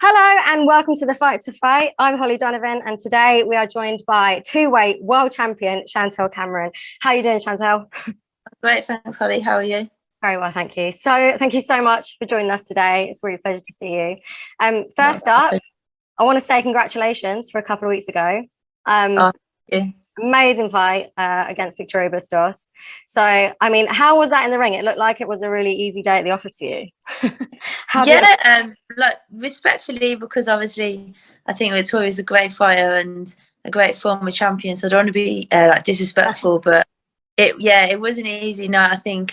Hello and welcome to the Fight to Fight. I'm Holly Donovan and today we are joined by two-weight world champion Chantelle Cameron. How are you doing, Chantelle? Great, thanks, Holly. How are you? Very well, thank you. So thank you so much for joining us today. It's really a pleasure to see you. First up, I want to say congratulations for a couple of weeks ago. Thank you. Amazing fight against Victoria Bustos. So, I mean, how was that in the ring? It looked like it was a really easy day at the office for you. Like respectfully, because obviously I think Victoria's a great fighter and a great former champion, so I don't want to be like disrespectful, but it wasn't easy. No, I think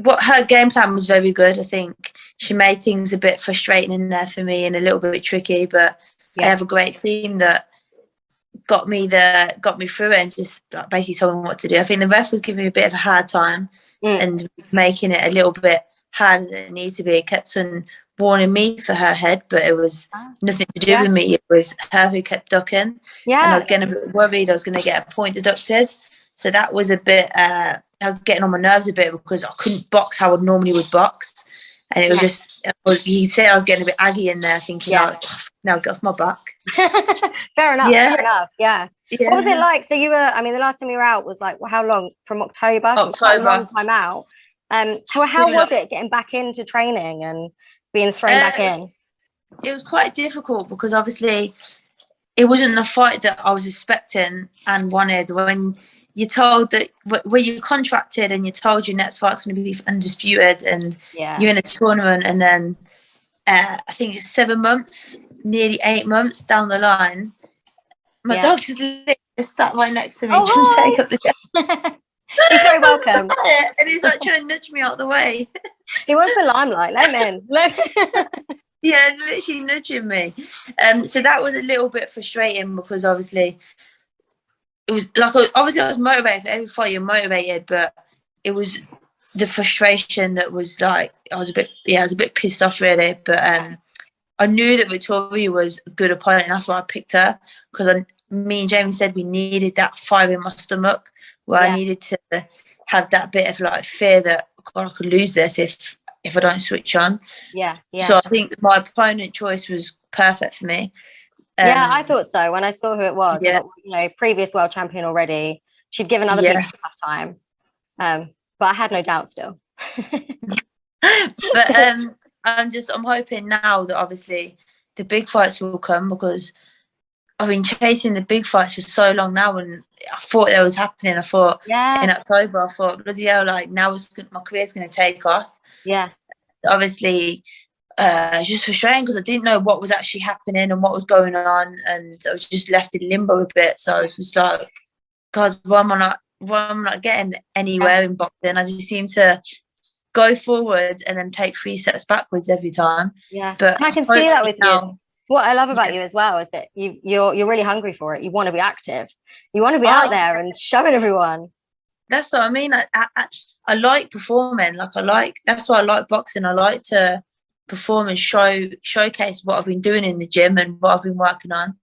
what her game plan was very good. I think she made things a bit frustrating in there for me and a little bit tricky, but I have a great team that got me through it and just like basically told me what to do. I think the ref was giving me a bit of a hard time and making it a little bit harder than it needed to be. It kept on warning me for her head, but it was nothing to do with me. It was her who kept ducking. And I was getting a bit worried I was going to get a point deducted. So that was a bit, I was getting on my nerves a bit because I couldn't box how I normally would box. And it was just, you say I was getting a bit aggy in there thinking, now get off my back. Fair enough. Yeah. What was it like? So you were, I mean, the last time you were out was like, well, how long? From October? Quite a long time out. How was it getting back into training and being thrown back in? It was quite difficult because obviously it wasn't the fight that I was expecting and wanted. When you're told that when you're contracted and you're told your next fight's going to be undisputed and you're in a tournament, and then I think it's 7 months, nearly 8 months down the line, my dog just sat right next to me trying to take up the chair. He's very welcome. And he's like trying to nudge me out of the way. He wants the limelight. Let him in. Yeah, literally nudging me. So that was a little bit frustrating because obviously it was like, obviously I was motivated for every fight. You're motivated, but it was the frustration that was like, I was a bit pissed off really. But I knew that Victoria was a good opponent, and that's why I picked her, because me and Jamie said we needed that fire in my stomach, where I needed to have that bit of like fear that, God, I could lose this if I don't switch on. So I think my opponent choice was perfect for me. I thought so when I saw who it was. I thought, previous world champion already. She'd given other people a tough time, but I had no doubt still. But I'm hoping now that obviously the big fights will come, because I've been chasing the big fights for so long now, and I thought that was happening. I thought in October, I thought, bloody hell, like now my career's going to take off. Obviously, it's just frustrating because I didn't know what was actually happening and what was going on, and I was just left in limbo a bit. So I was just like, God, why am I not getting anywhere in boxing? I just seem to go forward and then take 3 steps backwards every time. But I can see that with you. What I love about you as well is that you're really hungry for it. You want to be active. You want to be out there and showing everyone. That's what I mean. I like performing. That's why I like boxing. I like to perform and showcase what I've been doing in the gym and what I've been working on.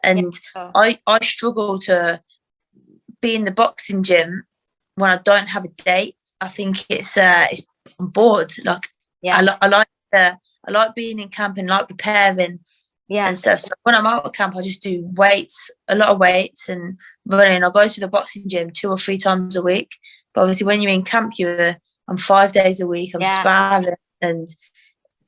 And I struggle to be in the boxing gym when I don't have a date. I think I'm bored. I like being in camp and like preparing and stuff. So when I'm out of camp, I just do a lot of weights and running. I go to the boxing gym 2 or 3 times a week. But obviously when you're in camp, I'm 5 days a week. I'm sparring and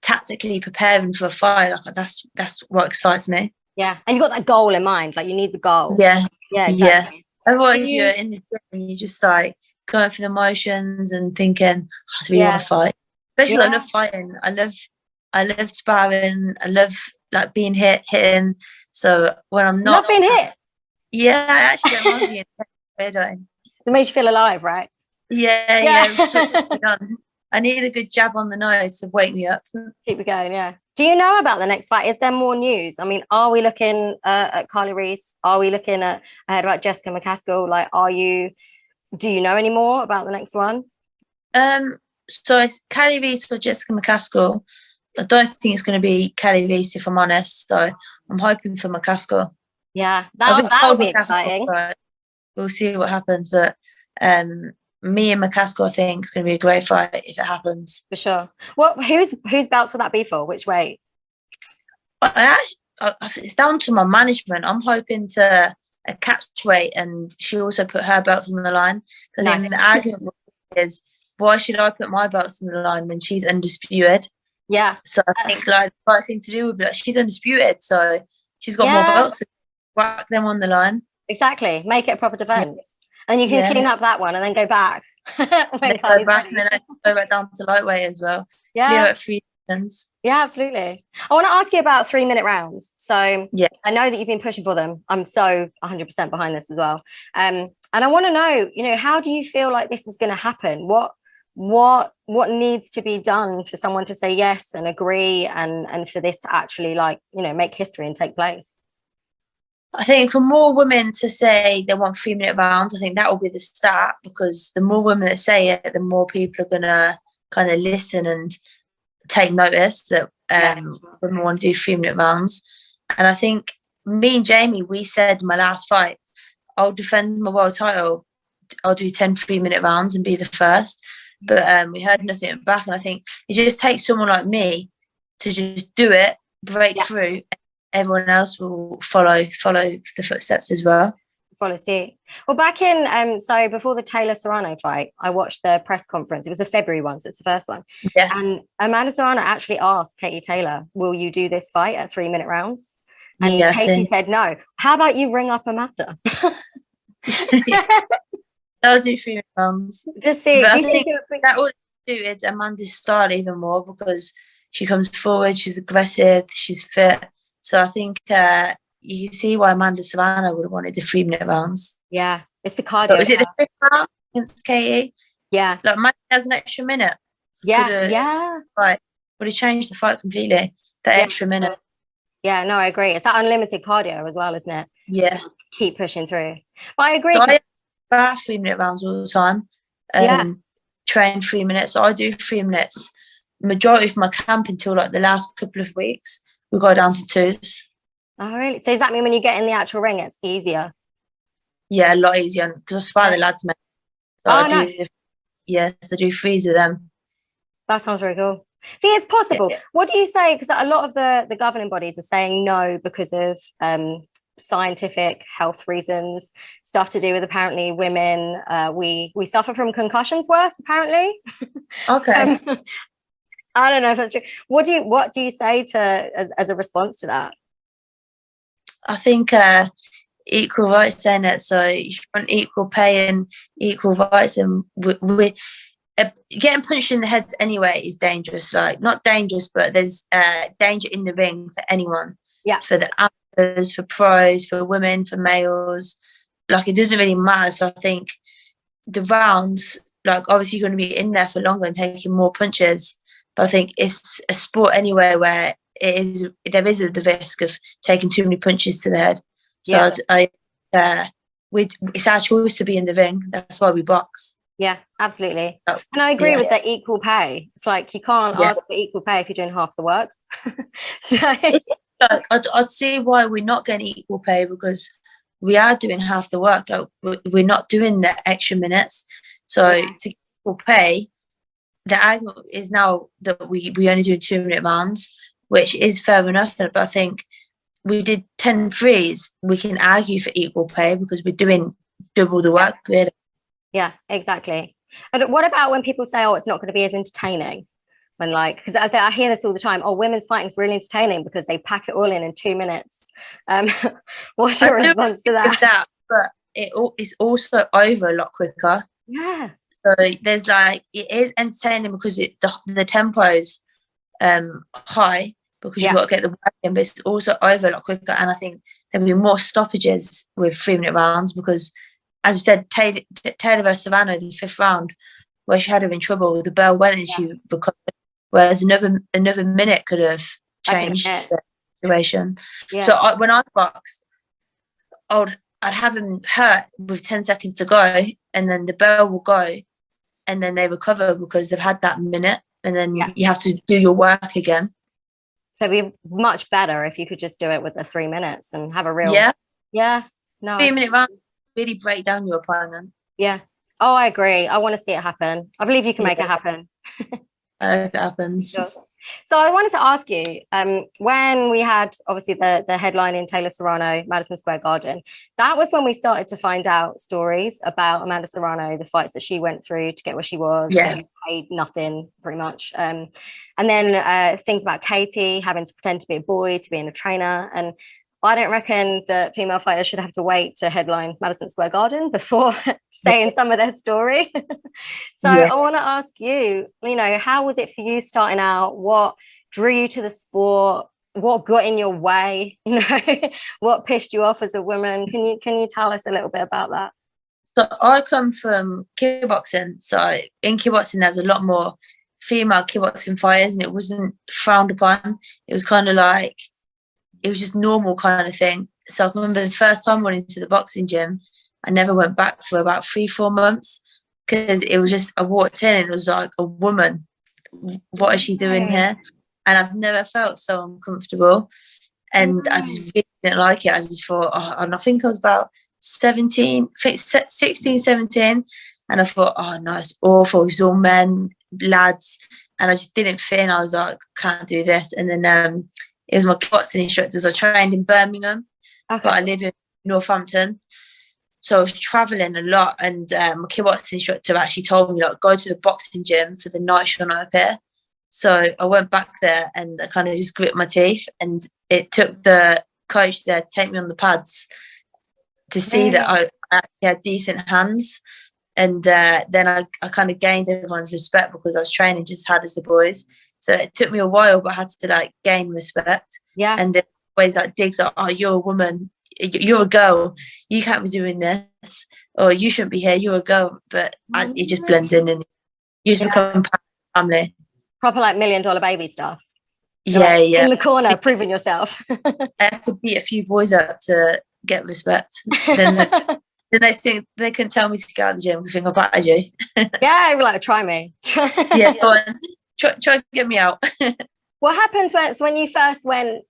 tactically preparing for a fight. Like that's what excites me. And you've got that goal in mind. Like you need the goal. Exactly. Otherwise you're in the gym and you're just like going through the motions and thinking, I really want to fight. Especially I love fighting. I love sparring. I love like being hitting. So when I'm not being hit. I actually don't mind being hit. It makes you feel alive, right? I need a good jab on the nose to wake me up. Keep it going. Do you know about the next fight? Is there more news? I mean, are we looking at Carly Reese? Are we looking ahead about Jessica McCaskill? Like, do you know any more about the next one? So it's Carly Reese or Jessica McCaskill. I don't think it's going to be Carly Reese, if I'm honest. So I'm hoping for McCaskill. That'll be exciting. We'll see what happens. But me and McCaskill, I think, is going to be a great fight if it happens. For sure. Well, whose belts will that be for? Which weight? It's down to my management. I'm hoping to a catch weight, and she also put her belts on the line. So nice. Then the argument is, why should I put my belts on the line when she's undisputed? Yeah. So I think like the right thing to do would be like, she's undisputed, so she's got more belts. Whack them on the line. Exactly. Make it a proper defense. And you can clean up that one and then go back. Go back and then go back down to lightweight as well. Yeah. Clear up 3 seconds. Yeah, absolutely. I want to ask you about 3-minute rounds. So I know that you've been pushing for them. I'm so 100% behind this as well. And I want to know, how do you feel like this is going to happen? What needs to be done for someone to say yes and agree and for this to actually make history and take place? I think for more women to say they want 3-minute rounds, I think that will be the start, because the more women that say it, the more people are going to kind of listen and take notice that women want to do 3-minute rounds. And I think me and Jamie, we said in my last fight, I'll defend my world title. I'll do 10 3-minute rounds and be the first. But we heard nothing back. And I think it just takes someone like me to just do it, break through. Everyone else will follow the footsteps as well. Follow suit. Well, back in so before the Taylor Serrano fight, I watched the press conference. It was a February one, so it's the first one. Yeah. And Amanda Serrano actually asked Katie Taylor, "Will you do this fight at 3-minute rounds?" And Katie said no. How about you ring up Amanda? I'll do 3-minute rounds. Just see. But I think that would do is Amanda's style even more, because she comes forward, she's aggressive, she's fit. So I think you can see why Amanda Serrano would have wanted the 3-minute rounds. Yeah, it's the cardio. Was it the 5th round against Katie? Yeah. Like, Amanda has an extra minute. Yeah. Right. Would have changed the fight completely, that extra minute. Yeah, no, I agree. It's that unlimited cardio as well, isn't it? Yeah. So keep pushing through. But I agree. So I have 3-minute rounds all the time. Train 3 minutes. So I do 3 minutes. Majority of my camp until like the last couple of weeks. We go down to 2s. Oh, really? So does that mean when you get in the actual ring, it's easier? Yeah, a lot easier, because I spar the lads, mate. So I do 3s with them. That sounds very cool. See, it's possible. Yeah. What do you say? Because a lot of the governing bodies are saying no because of scientific health reasons, stuff to do with apparently women. We suffer from concussions worse, apparently. Okay. I don't know if that's true. What do you say as a response to that? I think equal rights, saying it. So you want equal pay and equal rights, and we getting punched in the head anyway is dangerous. Like, not dangerous, but there's danger in the ring for anyone. Yeah. For the amateurs, for pros, for women, for males. Like, it doesn't really matter. So I think the rounds, like, obviously you're going to be in there for longer and taking more punches. But I think it's a sport anyway where there is the risk of taking too many punches to the head. So it's our choice to be in the ring. That's why we box. Yeah, absolutely. And I agree with the equal pay. It's like you can't ask for equal pay if you're doing half the work. I'd see why we're not getting equal pay, because we are doing half the work. Like, we're not doing the extra minutes. So to get equal pay, the argument is now that we only do 2-minute rounds, which is fair enough. But I think we did 10 3s. We can argue for equal pay because we're doing double the work, really. Yeah, exactly. And what about when people say, "Oh, it's not going to be as entertaining"? When, like, because I hear this all the time. "Oh, women's fighting is really entertaining because they pack it all in 2 minutes." What's your response to that? But it's also over a lot quicker. Yeah. So there's it is entertaining because the tempo's high, because you've got to get the work in, but it's also over a lot quicker. And I think there'll be more stoppages with 3-minute rounds, because, as we said, Taylor versus Serrano, the 5th round, where she had her in trouble, the bell went and she recovered, whereas another minute could have changed the situation. Yeah. So when I boxed, I'd have them hurt with 10 seconds to go, and then the bell will go, and then they recover because they've had that minute, and then you have to do your work again. So it'd be much better if you could just do it with the 3 minutes and have a real... No, 3-minute round, really break down your opponent. Yeah. Oh, I agree. I want to see it happen. I believe you can make it happen. I hope it happens. Sure. So I wanted to ask you, when we had obviously the headline in Taylor Serrano, Madison Square Garden, that was when we started to find out stories about Amanda Serrano, the fights that she went through to get where she was, getting paid nothing pretty much. And then things about Katie having to pretend to be a boy, to being a trainer. And I don't reckon that female fighters should have to wait to headline Madison Square Garden before saying some of their story. So I want to ask you, how was it for you starting out? What drew you to the sport? What got in your way? What pissed you off as a woman? Can you tell us a little bit about that? So I come from kickboxing. So in kickboxing, there's a lot more female kickboxing fighters, and it wasn't frowned upon. It was kind of like, it was just normal kind of thing. So I remember the first time I went into the boxing gym, I never went back for about 3-4 months, because it was just, I walked in and it was like, a woman, what is she doing here? And I've never felt so uncomfortable. And I just really didn't like it. I just thought, and I think I was about 16, 17. And I thought, oh no, it's awful. It's all men, lads. And I just didn't fit in. I was like, can't do this. And then it was my kickboxing instructors. I trained in Birmingham, but I live in Northampton. So I was travelling a lot, and my kickboxing instructor actually told me, like, go to the boxing gym for the night you're not up here. So I went back there and I kind of just grit my teeth, and it took the coach there to take me on the pads to see that I actually had decent hands. And then I kind of gained everyone's respect because I was training just as hard as the boys. So it took me a while, but I had to like gain respect. Yeah. And then ways like digs like, oh, you're a woman, you're a girl, you can't be doing this, or you shouldn't be here, you're a girl. But it just blends in, and you just become family. Proper like $1 Million Baby stuff. Yeah, like, in the corner, proving yourself. I had to beat a few boys up to get respect. Then they think they couldn't tell me to go out the gym. They think I battered you. Yeah, you're like, try me. Yeah, go on. Try to get me out. What happened when you first went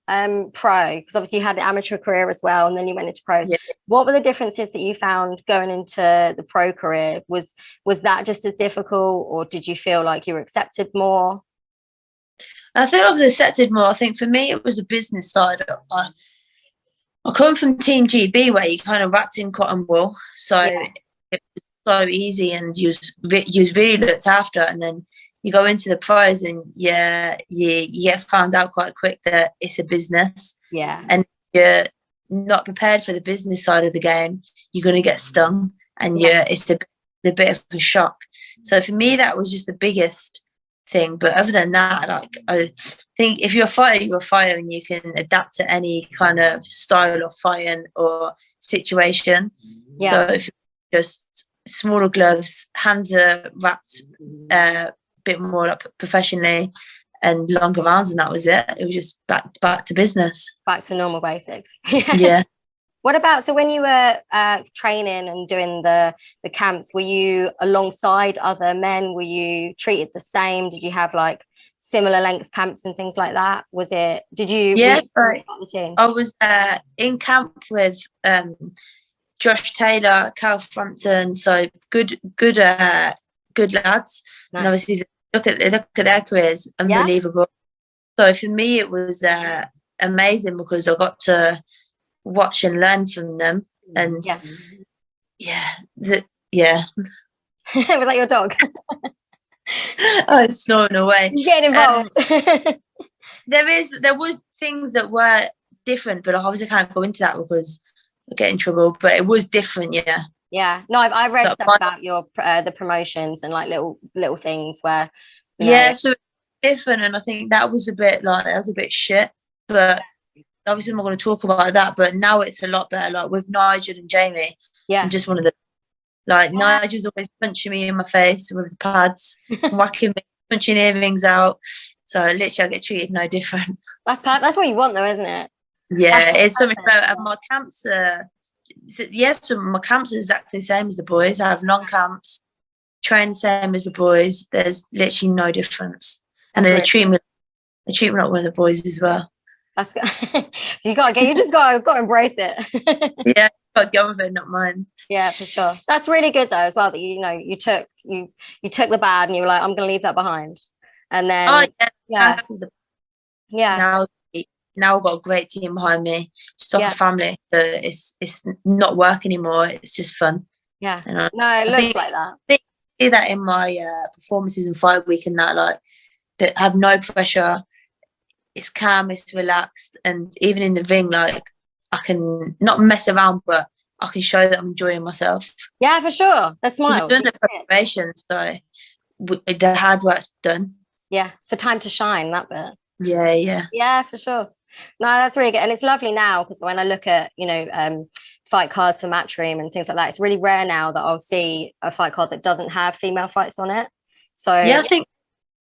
pro? Because obviously you had the amateur career as well, and then you went into pros. Yeah. What were the differences that you found going into the pro career? Was that just as difficult, or did you feel like you were accepted more? I think I was accepted more. I think for me it was the business side. I come from Team GB, where you kind of wrapped in cotton wool, so it was so easy, and you was really looked after. And then you go into the pros, and you get found out quite quick that it's a business. Yeah. And you're not prepared for the business side of the game. You're going to get stung, and it's a bit of a shock. So for me, that was just the biggest thing. But other than that, like, I think if you're a fighter, you're a fighter, and you can adapt to any kind of style of fighting or situation. Yeah. So if you're just smaller gloves, hands are wrapped bit more like professionally, and longer rounds, and that was it. It was just back to business, back to normal basics. Yeah. What about, so when you were training and doing the camps, were you alongside other men? Were you treated the same? Did you have like similar length camps and things like that? Did you the team? I was in camp with Josh Taylor, Cal Frampton, so good lads. Nice. And obviously look at their careers, unbelievable. So for me it was amazing, because I got to watch and learn from them. And was that your dog? Oh, it's snoring away. You're getting involved. There was things that were different, but I obviously can't go into that because I'll get in trouble. But it was different. Yeah, no, I've read stuff about your the promotions and like little things where so it's different, and I think that was a bit shit. But obviously I'm not going to talk about that. But now it's a lot better. Like with Nigel and Jamie, I'm just one of the Nigel's always punching me in my face with the pads, whacking me, punching earrings out. So literally I get treated no different. That's what you want, though, isn't it? Yeah, it's something about my camps. So my camps are exactly the same as the boys. I have long camps, train the same as the boys. There's literally no difference. And then they treat me like one of the boys as well. That's good. You just got to embrace it. Yeah, got to go with it, not mine. Yeah, for sure. That's really good though, as well. That you took the bad and you were like, I'm going to leave that behind, and then now I've got a great team behind me. It's like a family. So it's not work anymore. It's just fun. Yeah. No, it looks like that. I see that in my performances in fight week and that have no pressure. It's calm, it's relaxed, and even in the ring, like I can not mess around, but I can show that I'm enjoying myself. Yeah, for sure. The smile. We've done the preparation, so the hard work's done. Yeah, it's the time to shine, that bit. Yeah, for sure. No, that's really good, and it's lovely now because when I look at fight cards for Matchroom and things like that, it's really rare now that I'll see a fight card that doesn't have female fights on it. So yeah, I think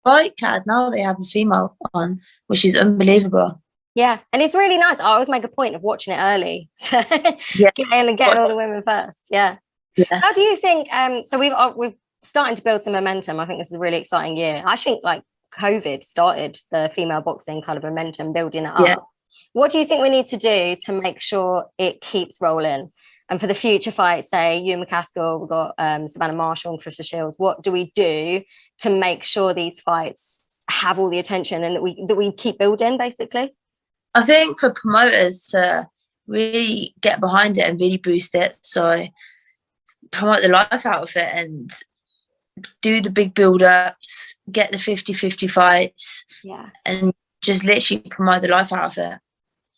fight card now they have a female on, which is unbelievable. Yeah, and it's really nice. I always make a point of watching it early to get in and getting all the women first. Yeah. How do you think? So we've starting to build some momentum. I think this is a really exciting year. I think like COVID started the female boxing kind of momentum, building it up. Yeah. What do you think we need to do to make sure it keeps rolling? And for the future fights, say Ewan McCaskill, we've got Savannah Marshall and Krista Shields. What do we do to make sure these fights have all the attention and that we keep building, basically? I think for promoters to really get behind it and really boost it, so promote the life out of it and do the big build-ups, get the 50-50 fights, and just literally promote the life out of it.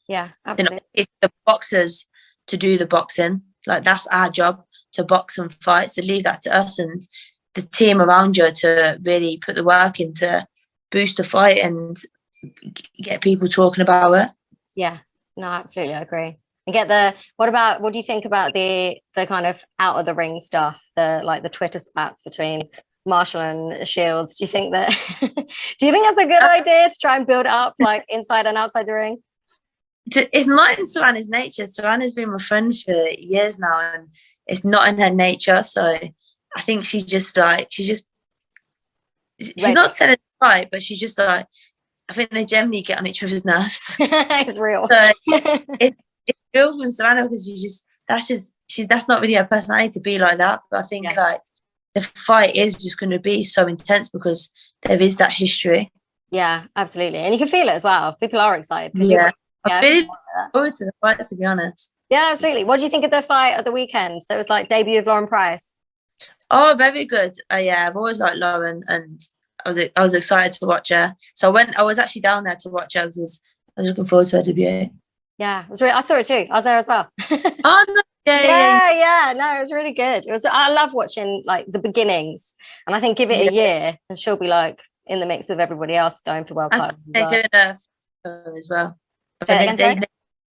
Yeah, absolutely. It's the boxers to do the boxing. Like, that's our job, to box and fight. So leave that to us and the team around you to really put the work in to boost the fight and get people talking about it. Yeah, no, absolutely, I agree. And what do you think about the kind of out of the ring stuff, the Twitter spats between Marshall and Shields? Do you think that's a good idea to try and build it up like inside and outside the ring? It's not in Savannah's nature. Savannah's been my friend for years now, and it's not in her nature. So I think she's not saying it's right, but she's just like, I think they generally get on each other's nerves. It's real. So it's real from Savannah because that's not really her personality to be like that. But I think like the fight is just going to be so intense because there is that history. Yeah, absolutely, and you can feel it as well. People are excited. Yeah. I'm really forward to the fight, to be honest. Yeah, absolutely. What do you think of the fight at the weekend? So it was like debut of Lauren Price. Oh, very good. I've always liked Lauren, and I was excited to watch her. So I was actually down there to watch her. I was looking forward to her debut. Yeah, it was I saw it too. I was there as well. Oh no. Yeah. No, it was really good. I love watching like the beginnings, and I think give it a year, and she'll be like in the mix of everybody else going for World Cup. They're doing her as well. But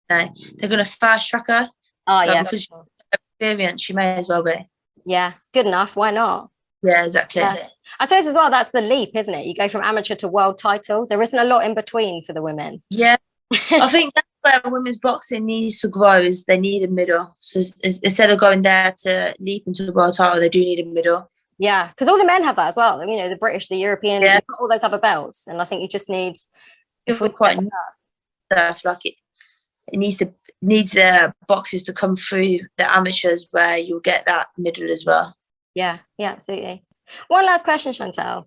they're going to fast track her. Oh, yeah. Because experience, she may as well be. Yeah, good enough. Why not? Yeah, exactly. Yeah. I suppose as well, that's the leap, isn't it? You go from amateur to world title. There isn't a lot in between for the women. Yeah. I think that's where women's boxing needs to grow, is they need a middle. So instead of going there to leap into the world title, they do need a middle. Yeah, because all the men have that as well. You know, the British, the European, all those other belts. And I think you just need... Stuff like it needs the boxes to come through the amateurs where you'll get that middle as well. Yeah, absolutely. One last question, Chantelle.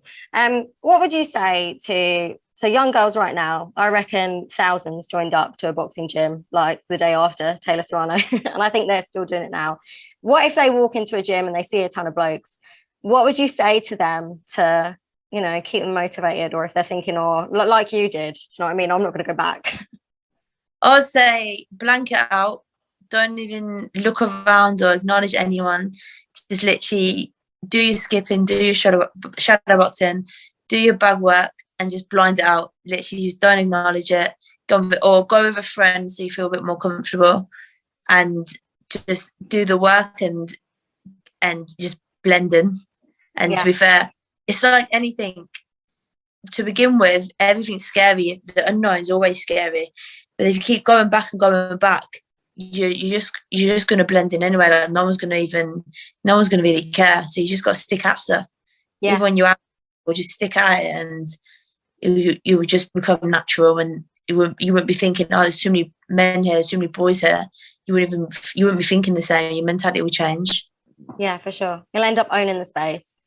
What would you say to young girls right now? I reckon thousands joined up to a boxing gym like the day after Taylor Serrano, and I think they're still doing it now. What if they walk into a gym and they see a ton of blokes? What would you say to them to keep them motivated, or if they're thinking, like you did, do you know what I mean? I'm not going to go back. I'd say blank it out. Don't even look around or acknowledge anyone. Just literally do your skipping, do your shadow boxing, do your bag work, and just blind it out. Literally just don't acknowledge it. Go with a friend so you feel a bit more comfortable, and just do the work and just blend in. And to be fair, it's like anything. To begin with, everything's scary. The unknown's always scary. But if you keep going back and going back, you're just going to blend in anyway. Like no one's going to really care. So you just got to stick at stuff. Yeah. Even when you're out, or just stick at it, and you will just become natural. And you won't be thinking, oh, there's too many men here, there's too many boys here. you wouldn't be thinking the same. Your mentality will change. Yeah, for sure. You'll end up owning the space.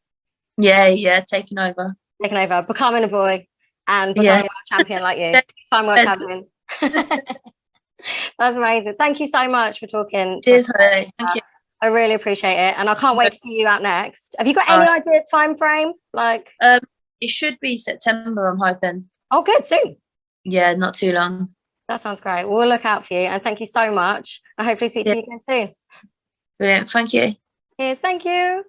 Yeah, taking over, becoming a boy, and becoming a world champion like you. Time world champion. That's amazing. Thank you so much for talking. Cheers, Holly. Thank you. I really appreciate it, and I can't wait to see you out next. Have you got any idea of time frame? Like, it should be September. I'm hoping. Oh, good, soon. Yeah, not too long. That sounds great. We'll look out for you, and thank you so much. I hopefully speak to you again soon. Brilliant. Thank you. Yes, thank you.